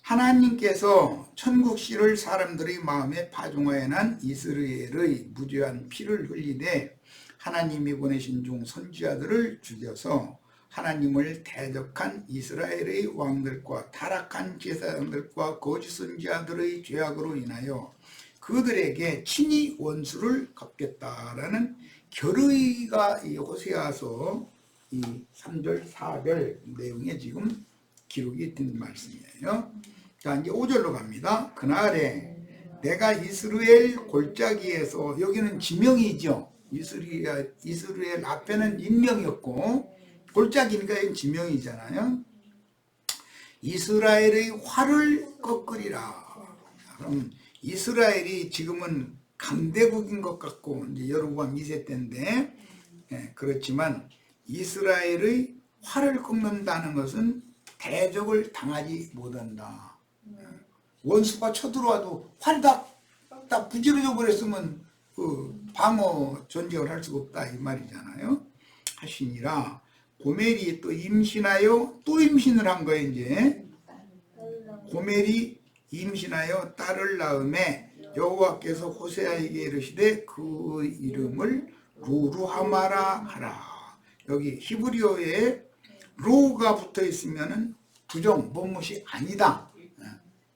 하나님께서 천국 씨를 사람들의 마음에 파종하여 난 이스라엘의 무죄한 피를 흘리되 하나님이 보내신 중 선지자들을 죽여서 하나님을 대적한 이스라엘의 왕들과 타락한 제사장들과 거짓 선지자들의 죄악으로 인하여 그들에게 친히 원수를 갚겠다라는 결의가 이 호세아서 이 3절 4절 내용에 지금 기록이 된 말씀이에요. 자, 이제 5절로 갑니다. 그날에 내가 이스라엘 골짜기에서, 여기는 지명이죠. 이스라엘 앞에는 인명이었고 골짜기니까 이건 지명이잖아요. 이스라엘의 활을 꺾으리라. 그럼 이스라엘이 지금은 강대국인 것 같고 이제 여로보암 2세 때인데, 그렇지만 이스라엘의 활을 꺾는다는 것은 대적을 당하지 못한다. 원수가 쳐들어와도 활 다 부지러져 버렸으면 그 방어 전쟁을 할 수가 없다 이 말이잖아요. 하시니라. 고멜이 또 임신하여 또 임신을 한 거예요. 이제 고멜이 임신하여 딸을 낳음에 여호와께서 호세아에게 이르시되 그 이름을 루루하마라 하라. 여기 히브리어에 로가 붙어 있으면은 부정, 못못이 아니다.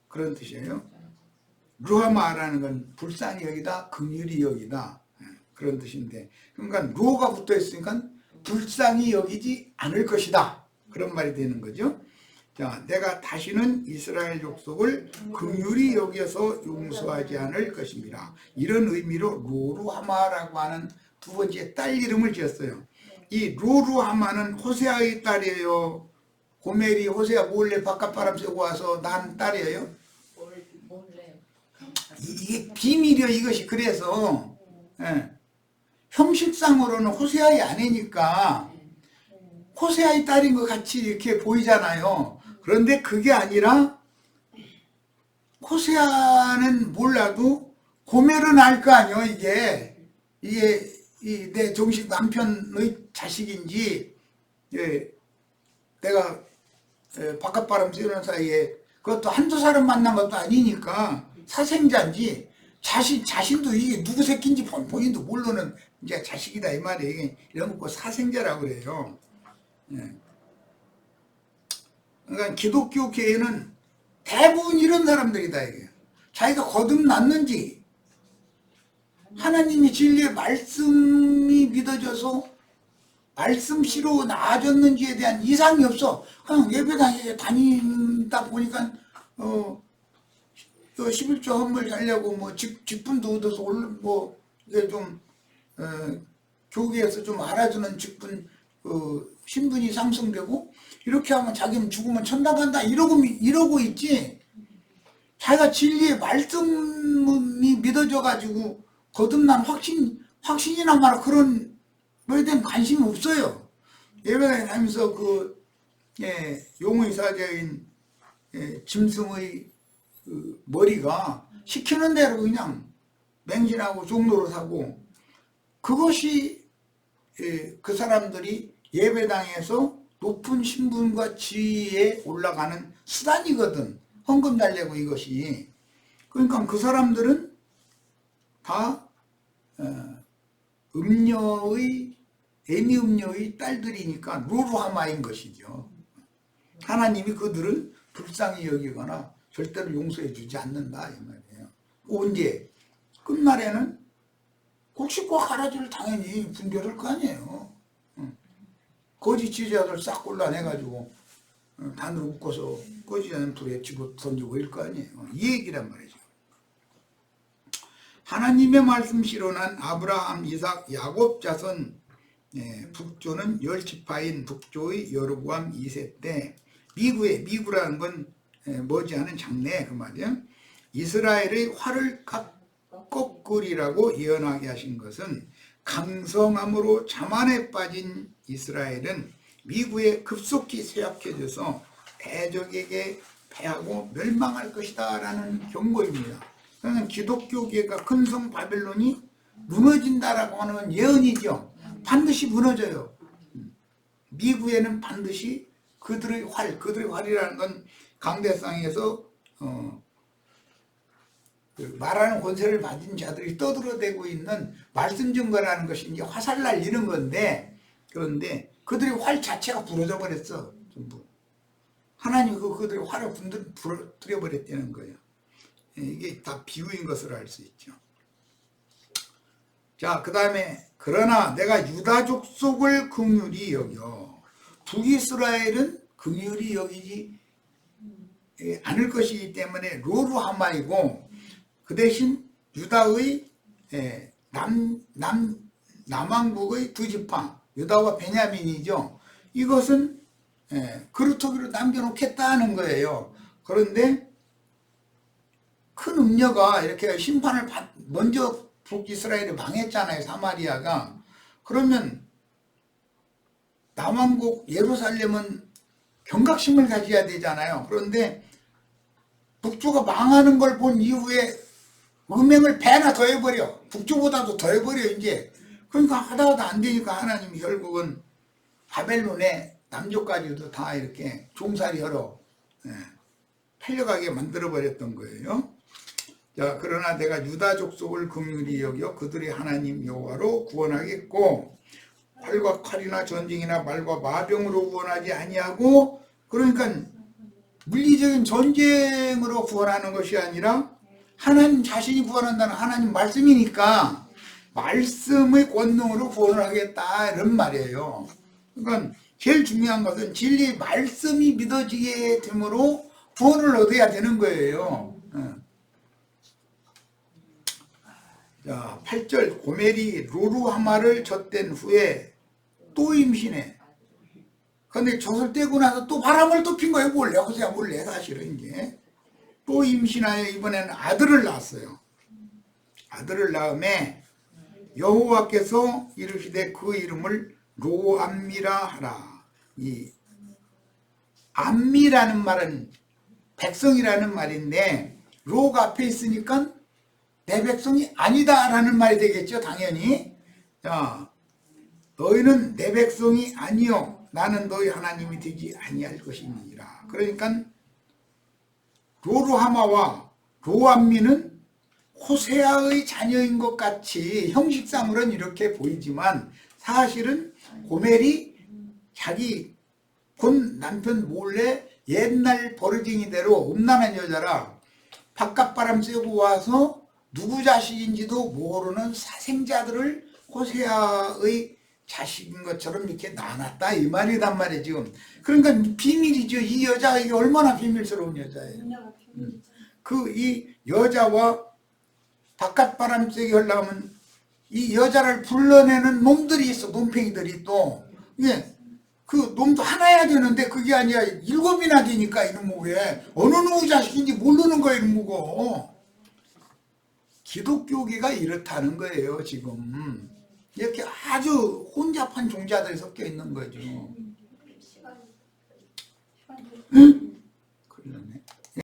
그런 뜻이에요. 루하마라는 건 불쌍히 여기다, 긍휼히 여기다. 그런 뜻인데, 그러니까 로가 붙어 있으니까 불쌍히 여기지 않을 것이다. 그런 말이 되는 거죠. 자, 내가 다시는 이스라엘 족속을 긍휼히 여겨서 용서하지 않을 것입니다. 이런 의미로 루루하마라고 하는 두 번째 딸 이름을 지었어요. 이 루루하마는 호세아의 딸이에요. 고멜이 호세아 몰래 바깥바람 쐬고 와서 난 딸이에요. 이게 비밀이요. 이것이 그래서 형식상으로는 호세아의 아내니까 호세아의 딸인 것 같이 이렇게 보이잖아요. 그런데 그게 아니라 호세아는 몰라도 고멜은 알 거 아니에요. 이게 내 정식 남편의 자식인지 내가 바깥바람 쐬는 사이에 그것도 한두 사람 만난 것도 아니니까 사생자인지 자신도 이게 누구 새끼인지 본인도 모르는 이제 자식이다 이 말이에요. 이런 거 사생자라고 그래요. 그러니까 기독교 교회는 대부분 이런 사람들이다 이게. 자기가 거듭났는지 하나님이 진리의 말씀이 믿어져서 말씀씨로 나아졌는지에 대한 이상이 없어. 그냥 예배당에 다니다 보니까 11조 헌물 자려고 뭐 직분도 얻어서 뭐 이게 좀 교계에서 좀 알아주는 직분 신분이 상승되고 이렇게 하면 자기는 죽으면 천당 간다 이러고 있지. 자기가 진리의 말씀이 믿어져 가지고 거듭난 확신이나 말아 그런 거에 대한 관심이 없어요. 예배당에 다니면서 용의 사자인 짐승의 머리가 시키는 대로 그냥 맹신하고 종로로 사고 그것이 그 사람들이 예배당에서 높은 신분과 지위에 올라가는 수단이거든. 헌금 달래고 이것이. 그러니까 그 사람들은 다 애미음녀의 딸들이니까 로루하마인 것이죠. 하나님이 그들을 불쌍히 여기거나 절대로 용서해 주지 않는다 이 말이에요. 언제? 끝날에는 곡식과 가라지를 당연히 분별할 거 아니에요. 거짓 지지자들 싹 골라내가지고 단으로 묶어서 꺼지지 불에 집어 던지고 일 거 아니에요. 이 얘기란 말이죠. 하나님의 말씀씨로 난 아브라함, 이삭, 야곱 자손 북조는 10지파인 북조의 여로보암 2세 때 미구라는 건 머지않은 장래 그 말이야. 이스라엘의 활을 꺾으리라고 예언하게 하신 것은 강성함으로 자만에 빠진 이스라엘은 미구에 급속히 쇠약해져서 대적에게 패하고 멸망할 것이다 라는 경고입니다. 그러면 기독교계가 큰성 바벨론이 무너진다라고 하는 예언이죠. 반드시 무너져요. 미구에는 반드시 그들의 활이라는 건 강대상에서 말하는 권세를 가진 자들이 떠들어대고 있는 말씀 증거라는 것이 이제 화살날 이런 건데, 그런데 그들의 활 자체가 부러져 버렸어. 전부. 하나님이 그들의 활을 부러뜨려 버렸다는 거예요. 이게 다 비유인 것을 알 수 있죠. 자, 그 다음에 그러나 내가 유다 족속을 긍휼히 여겨. 북이스라엘은 긍휼히 여기지 않을 것이기 때문에 로루하마이고, 그 대신 유다의 남왕국의 두 지파 유다와 베냐민이죠. 이것은 그루터기로 남겨놓겠다는 거예요. 그런데 큰 음녀가 이렇게 심판을 먼저 북이스라엘이 망했잖아요. 사마리아가. 그러면 남왕국 예루살렘은 경각심을 가져야 되잖아요. 그런데 북조가 망하는 걸 본 이후에 음행을 배나 더해버려. 북조보다도 더해버려 이제. 그러니까 하다가 안 되니까 하나님이 결국은 바벨론의 남조까지도 다 이렇게 종살이하러 팔려가게 만들어버렸던 거예요. 자, 그러나 내가 유다 족속을 긍휼히 여겨 그들이 하나님 여호와로 구원하겠고, 활과 칼이나 전쟁이나 말과 마병으로 구원하지 아니하고, 그러니까 물리적인 전쟁으로 구원하는 것이 아니라 하나님 자신이 구원한다는 하나님 말씀이니까 말씀의 권능으로 구원을 하겠다 이런 말이에요. 그러니까 제일 중요한 것은 진리의 말씀이 믿어지게 됨으로 구원을 얻어야 되는 거예요. 자, 8절 고멜이 로루하마를 젖댄 후에 또 임신해. 근데 젖을 떼고 나서 또 바람을 또 핀 거예요. 몰래 사실은 이제 또 임신하여 이번에는 아들을 낳았어요. 아들을 낳음에 여호와께서 이르시되 그 이름을 로암미라 하라. 이 암미라는 말은 백성이라는 말인데 로가 앞에 있으니까 내 백성이 아니다라는 말이 되겠죠. 당연히. 야, 너희는 내 백성이 아니요 나는 너희 하나님이 되지 아니할 것이니라. 그러니까 로루하마와 로암미는 호세아의 자녀인 것 같이 형식상으로는 이렇게 보이지만 사실은 고멜이 자기 본 남편 몰래 옛날 버르쟁이대로 음란한 여자라 바깥바람 쐬고 와서 누구 자식인지도 모르는 사생자들을 호세아의 자식인 것처럼 이렇게 나눴다 이 말이단 말이에요 지금. 그러니까 비밀이죠. 이 여자 이게 얼마나 비밀스러운 여자예요. 그 이 여자와 바깥바람 쐬게 하려면 이 여자를 불러내는 놈들이 있어. 놈팽이들이 또. 예. 그 놈도 하나야 되는데 그게 아니라 7이나 되니까 이놈의 어느 누구 자식인지 모르는 거야 이놈이고. 기독교계가 이렇다는 거예요 지금. 이렇게 아주 혼잡한 종자들이 섞여 있는 거죠.